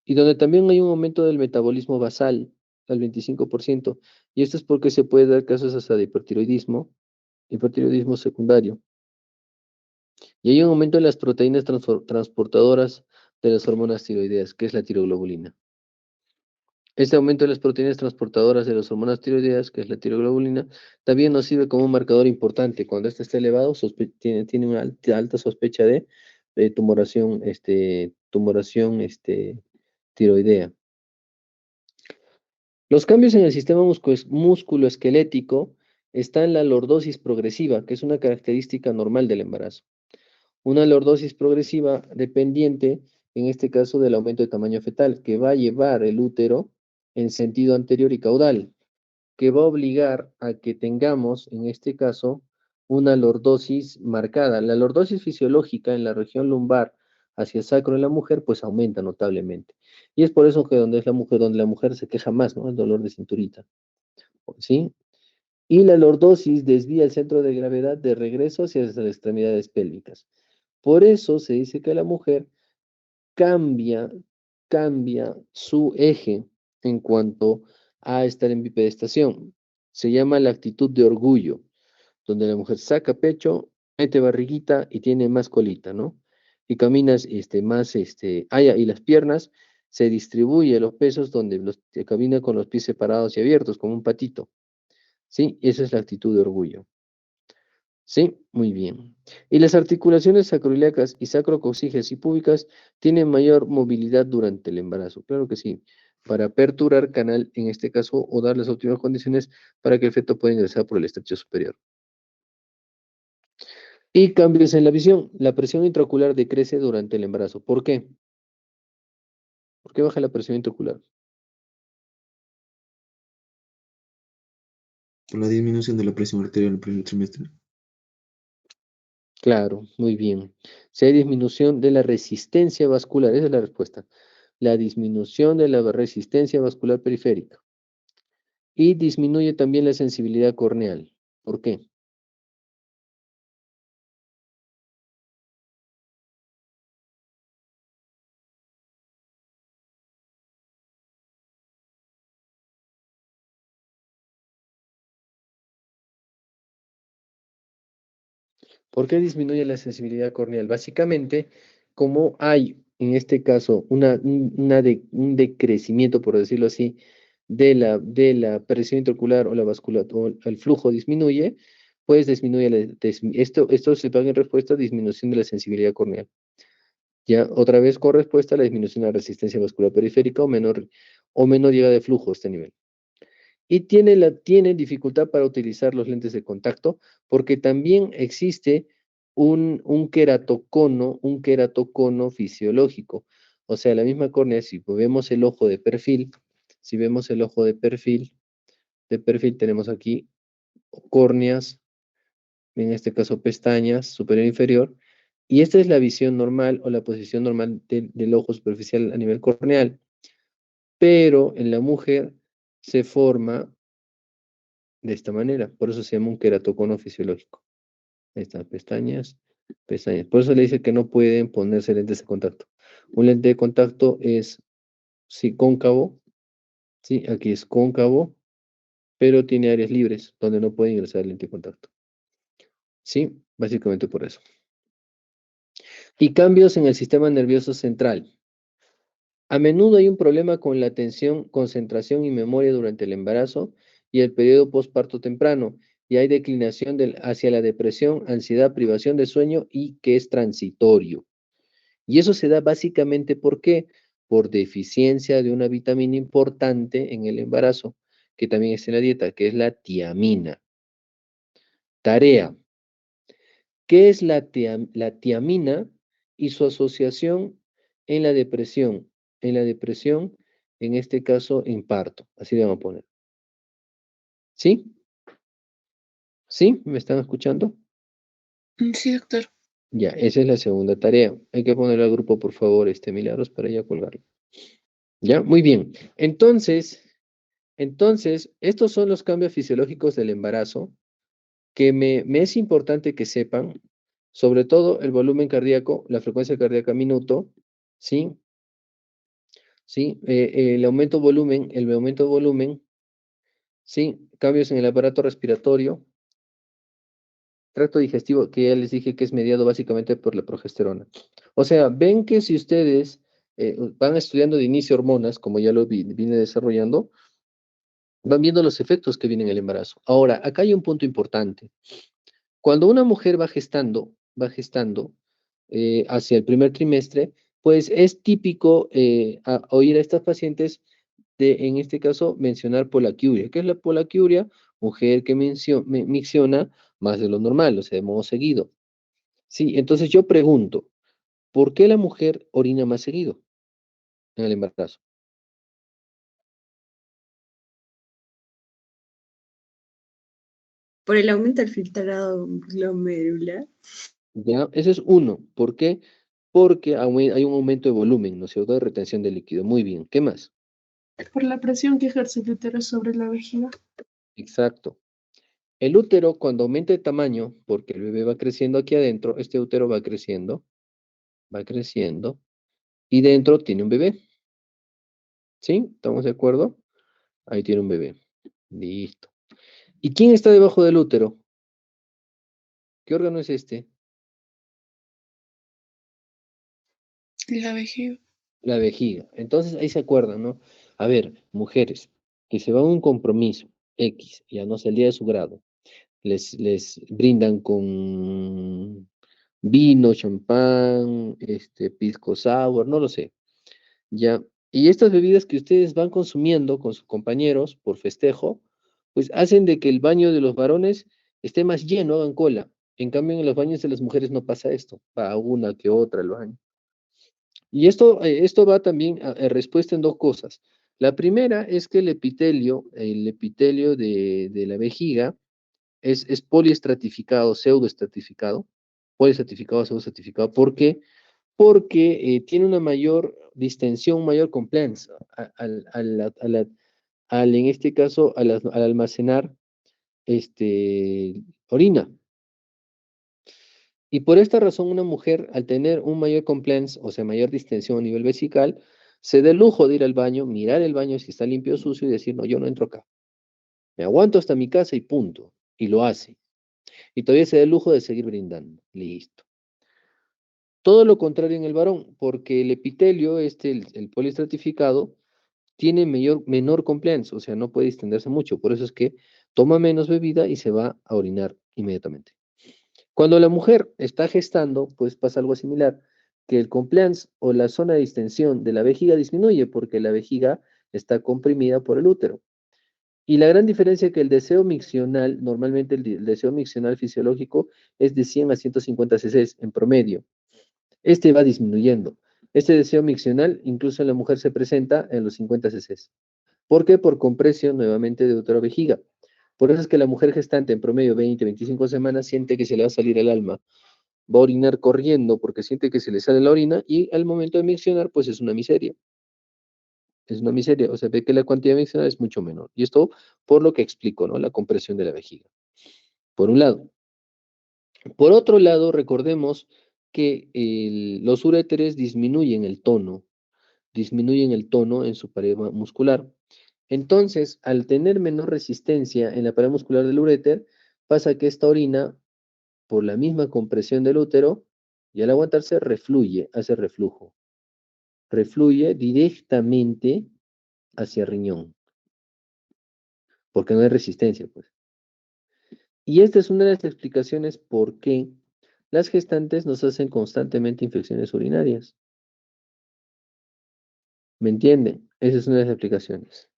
Y donde también hay un aumento del metabolismo basal al 25%, y esto es porque se puede dar casos hasta de hipertiroidismo secundario. Y hay un aumento de las proteínas transportadoras de las hormonas tiroideas, que es la tiroglobulina. Este aumento de las proteínas transportadoras de las hormonas tiroideas, que es la tiroglobulina, también nos sirve como un marcador importante. Cuando este está elevado, tiene una alta sospecha de tumoración tiroidea. Los cambios en el sistema musculoesquelético están en la lordosis progresiva, que es una característica normal del embarazo. Una lordosis progresiva dependiente, en este caso, del aumento de tamaño fetal, que va a llevar el útero en sentido anterior y caudal, que va a obligar a que tengamos, en este caso, una lordosis marcada. La lordosis fisiológica en la región lumbar hacia el sacro en la mujer, pues aumenta notablemente. Y es por eso que donde la mujer se queja más, ¿no? El dolor de cinturita, ¿sí? Y la lordosis desvía el centro de gravedad de regreso hacia las extremidades pélvicas. Por eso se dice que la mujer cambia, cambia su eje en cuanto a estar en bipedestación. Se llama la actitud de orgullo, donde la mujer saca pecho, mete barriguita y tiene más colita, ¿no? Y caminas y las piernas se distribuye los pesos donde camina con los pies separados y abiertos, como un patito. ¿Sí? Esa es la actitud de orgullo. Sí, muy bien. Y las articulaciones sacroiliacas y sacrococcígeas y púbicas tienen mayor movilidad durante el embarazo. Claro que sí, para aperturar canal en este caso o dar las óptimas condiciones para que el feto pueda ingresar por el estrecho superior. Y cambios en la visión. La presión intraocular decrece durante el embarazo. ¿Por qué? ¿Por qué baja la presión intraocular? Por la disminución de la presión arterial en el primer trimestre. Claro, muy bien. Si hay disminución de la resistencia vascular, esa es la respuesta. La disminución de la resistencia vascular periférica. Y disminuye también la sensibilidad corneal. ¿Por qué? ¿Por qué disminuye la sensibilidad corneal? Básicamente, como hay en este caso un decrecimiento, por decirlo así, de la presión intraocular o la vasculatura, o el flujo disminuye, pues disminuye esto se paga en respuesta a disminución de la sensibilidad corneal. Ya otra vez con respuesta a la disminución de la resistencia vascular periférica o menor llegada de flujo a este nivel. Y tiene dificultad para utilizar los lentes de contacto porque también existe un queratocono fisiológico. O sea, la misma córnea, si vemos el ojo de perfil, si vemos el ojo de perfil tenemos aquí córneas, en este caso pestañas, superior e inferior, y esta es la visión normal o la posición normal del ojo superficial a nivel corneal, pero en la mujer se forma de esta manera. Por eso se llama un queratocono fisiológico. Ahí están, pestañas, pestañas. Por eso le dice que no pueden ponerse lentes de contacto. Un lente de contacto es, sí, cóncavo, sí, aquí es cóncavo, pero tiene áreas libres donde no puede ingresar el lente de contacto. Sí, básicamente por eso. Y cambios en el sistema nervioso central. A menudo hay un problema con la atención, concentración y memoria durante el embarazo y el periodo postparto temprano, y hay declinación hacia la depresión, ansiedad, privación de sueño y que es transitorio. Y eso se da básicamente ¿por qué? Por deficiencia de una vitamina importante en el embarazo, que también está en la dieta, que es la tiamina. Tarea. ¿Qué es la tiamina y su asociación en la depresión? En la depresión, en este caso, en parto. Así le vamos a poner. ¿Sí? ¿Sí? ¿Me están escuchando? Sí, doctor. Ya, esa es la segunda tarea. Hay que ponerle al grupo, por favor, Milagros, para ya colgarlo. Ya, muy bien. Entonces, estos son los cambios fisiológicos del embarazo que me es importante que sepan, sobre todo el volumen cardíaco, la frecuencia cardíaca minuto, ¿sí? ¿Sí? El aumento de volumen, ¿sí? Cambios en el aparato respiratorio, tracto digestivo, que ya les dije que es mediado básicamente por la progesterona. O sea, ven que si ustedes van estudiando de inicio hormonas, como ya lo vine desarrollando, van viendo los efectos que vienen en el embarazo. Ahora, acá hay un punto importante. Cuando una mujer va gestando hacia el primer trimestre, pues es típico oír a estas pacientes en este caso, mencionar polaquiuria. ¿Qué es la polaquiuria? Mujer que micciona más de lo normal, o sea, de modo seguido. Sí, entonces yo pregunto, ¿por qué la mujer orina más seguido en el embarazo? Por el aumento del filtrado glomerular. ¿Ya? Ese es uno. ¿Por qué? Porque hay un aumento de volumen, ¿no es cierto? De retención de líquido. Muy bien. ¿Qué más? Por la presión que ejerce el útero sobre la vejiga. Exacto. El útero, cuando aumenta de tamaño, porque el bebé va creciendo aquí adentro, este útero va creciendo, y dentro tiene un bebé. ¿Sí? ¿Estamos de acuerdo? Ahí tiene un bebé. Listo. ¿Y quién está debajo del útero? ¿Qué órgano es este? La vejiga. La vejiga. Entonces ahí se acuerdan, ¿no? A ver, mujeres que se van a un compromiso X, ya no sé, el día de su grado, les brindan con vino, champán, pisco sour, no lo sé, ya. Y estas bebidas que ustedes van consumiendo con sus compañeros por festejo, pues hacen de que el baño de los varones esté más lleno, hagan cola. En cambio, en los baños de las mujeres no pasa esto, va una que otra el baño. Y esto va también a respuesta en dos cosas. La primera es que el epitelio de la vejiga es poliestratificado, pseudoestratificado, poliestratificado, pseudoestratificado. ¿Por qué? Porque tiene una mayor distensión, mayor compliance en este caso, al almacenar orina. Y por esta razón, una mujer, al tener un mayor compliance, o sea, mayor distensión a nivel vesical, se da el lujo de ir al baño, mirar el baño si está limpio o sucio y decir, no, yo no entro acá. Me aguanto hasta mi casa y punto. Y lo hace. Y todavía se da el lujo de seguir brindando. Listo. Todo lo contrario en el varón, porque el epitelio, el poliestratificado, tiene menor compliance, o sea, no puede distenderse mucho. Por eso es que toma menos bebida y se va a orinar inmediatamente. Cuando la mujer está gestando, pues pasa algo similar, que el compliance o la zona de distensión de la vejiga disminuye porque la vejiga está comprimida por el útero. Y la gran diferencia es que el deseo miccional, normalmente el deseo miccional fisiológico es de 100 a 150 cc en promedio. Este va disminuyendo. Este deseo miccional incluso en la mujer se presenta en los 50 cc. ¿Por qué? Por compresión nuevamente de útero-vejiga. Por eso es que la mujer gestante en promedio 20, 25 semanas siente que se le va a salir el alma. Va a orinar corriendo porque siente que se le sale la orina y al momento de miccionar, pues es una miseria. Es una miseria. O sea, ve que la cantidad de miccionar es mucho menor. Y esto por lo que explico, ¿no? La compresión de la vejiga. Por un lado. Por otro lado, recordemos que los uréteres disminuyen el tono en su pared muscular. Entonces, al tener menor resistencia en la pared muscular del uréter, pasa que esta orina, por la misma compresión del útero, y al aguantarse, hace reflujo. Refluye directamente hacia el riñón, porque no hay resistencia, pues. Y esta es una de las explicaciones por qué las gestantes nos hacen constantemente infecciones urinarias. ¿Me entienden? Esa es una de las explicaciones.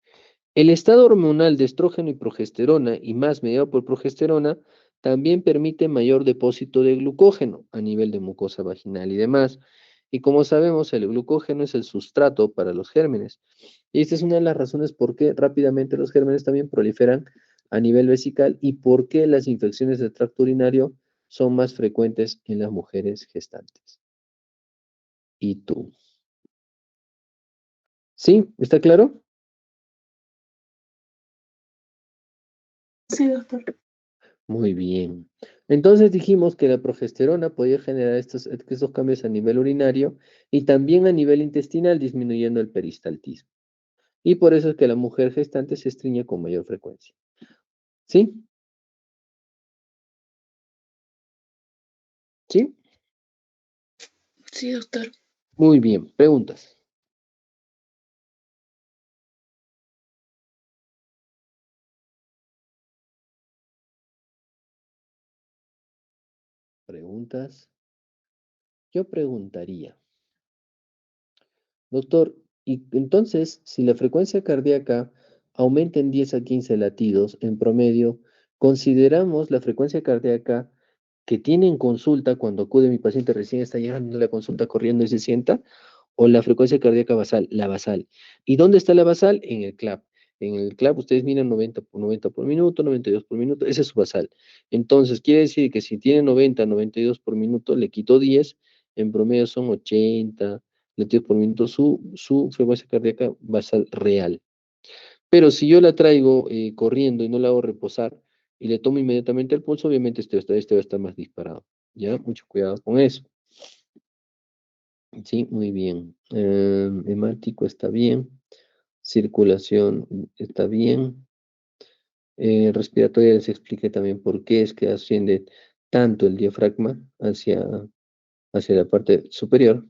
El estado hormonal de estrógeno y progesterona, y más mediado por progesterona, también permite mayor depósito de glucógeno a nivel de mucosa vaginal y demás. Y como sabemos, el glucógeno es el sustrato para los gérmenes. Y esta es una de las razones por qué rápidamente los gérmenes también proliferan a nivel vesical y por qué las infecciones del tracto urinario son más frecuentes en las mujeres gestantes? ¿Y tú? ¿Sí? ¿Está claro? Sí, doctor. Muy bien. Entonces dijimos que la progesterona podía generar estos cambios a nivel urinario y también a nivel intestinal, disminuyendo el peristaltismo. Y por eso es que la mujer gestante se estriñe con mayor frecuencia. ¿Sí? ¿Sí? Sí, doctor. Muy bien. Preguntas. Preguntas. Yo preguntaría, doctor, y entonces, si la frecuencia cardíaca aumenta en 10 a 15 latidos en promedio, ¿consideramos la frecuencia cardíaca que tiene en consulta cuando acude mi paciente recién está llegando a la consulta corriendo y se sienta, o la frecuencia cardíaca basal, la basal? ¿Y dónde está la basal? En el CLAP. En el CLAP ustedes miran 90 por minuto, 92 por minuto, ese es su basal. Entonces, quiere decir que si tiene 90, 92 por minuto, le quito 10, en promedio son 80 latidos por minuto su frecuencia cardíaca basal real. Pero si yo la traigo corriendo y no la hago reposar y le tomo inmediatamente el pulso, obviamente este va a estar más disparado. ¿Ya? Mucho cuidado con eso. Sí, muy bien. Hemático está bien. Circulación está bien. Respiratoria les expliqué también por qué es que asciende tanto el diafragma hacia la parte superior.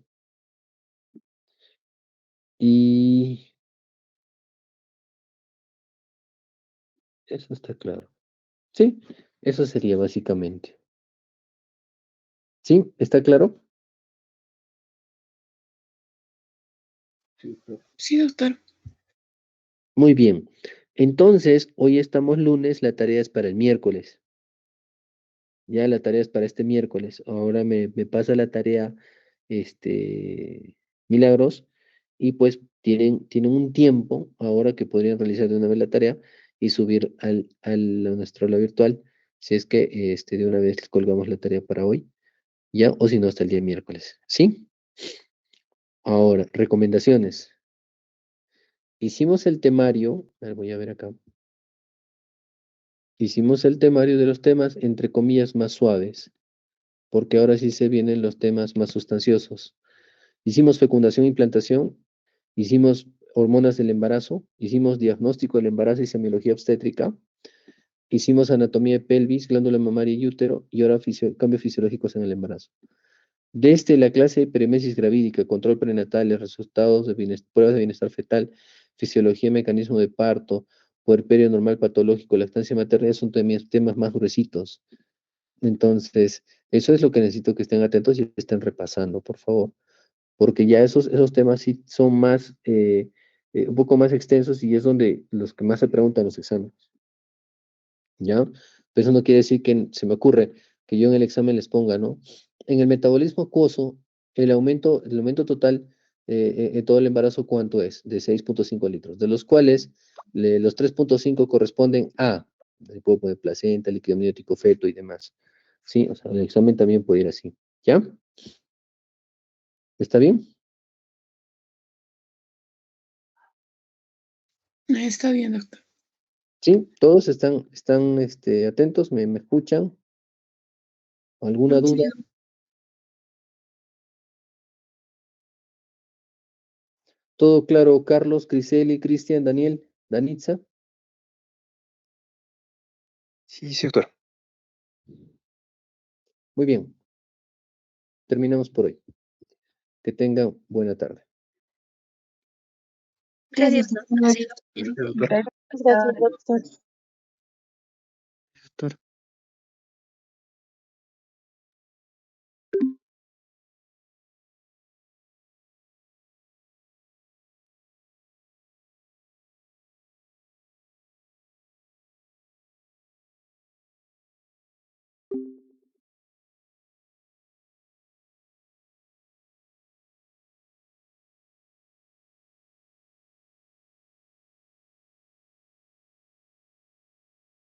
Y eso está claro. Sí, eso sería básicamente. ¿Sí? ¿Está claro? Sí, doctor. Muy bien. Entonces, hoy estamos lunes, la tarea es para el miércoles. Ya la tarea es para este miércoles. Ahora me pasa la tarea, Milagros, y pues tienen un tiempo ahora que podrían realizar de una vez la tarea y subir a nuestra aula virtual, si es que de una vez colgamos la tarea para hoy, ya, o si no, hasta el día miércoles. ¿Sí? Ahora, recomendaciones. Hicimos el temario, a ver, voy a ver acá. Hicimos el temario de los temas, entre comillas, más suaves, porque ahora sí se vienen los temas más sustanciosos. Hicimos fecundación e implantación, hicimos hormonas del embarazo, hicimos diagnóstico del embarazo y semiología obstétrica, hicimos anatomía de pelvis, glándula mamaria y útero, y ahora cambios fisiológicos en el embarazo. Desde la clase de perimesis gravídica, control prenatal, resultados de pruebas de bienestar fetal, fisiología, mecanismo de parto, puerperio normal patológico, lactancia materna, son temas más gruesitos. Entonces, eso es lo que necesito que estén atentos y estén repasando, por favor, porque ya esos temas sí son más, un poco más extensos y es donde los que más se preguntan los exámenes, ¿ya? Pero eso no quiere decir que se me ocurre que yo en el examen les ponga, ¿no? En el metabolismo acuoso, el aumento total en todo el embarazo, ¿cuánto es? De 6.5 litros, de los cuales los 3.5 corresponden a, el cuerpo de placenta, líquido amniótico, feto y demás. Sí, o sea, el examen también puede ir así. ¿Ya? ¿Está bien? Está bien, doctor. Sí, todos están atentos, me escuchan. ¿Alguna duda? Sí, ¿Todo claro, Carlos, Criseli, Cristian, Daniel, Danitza? Sí, sí, doctor. Muy bien, terminamos por hoy. Que tengan buena tarde. Gracias, Gracias, doctor. doctor. Doctor. Gracias, doctor.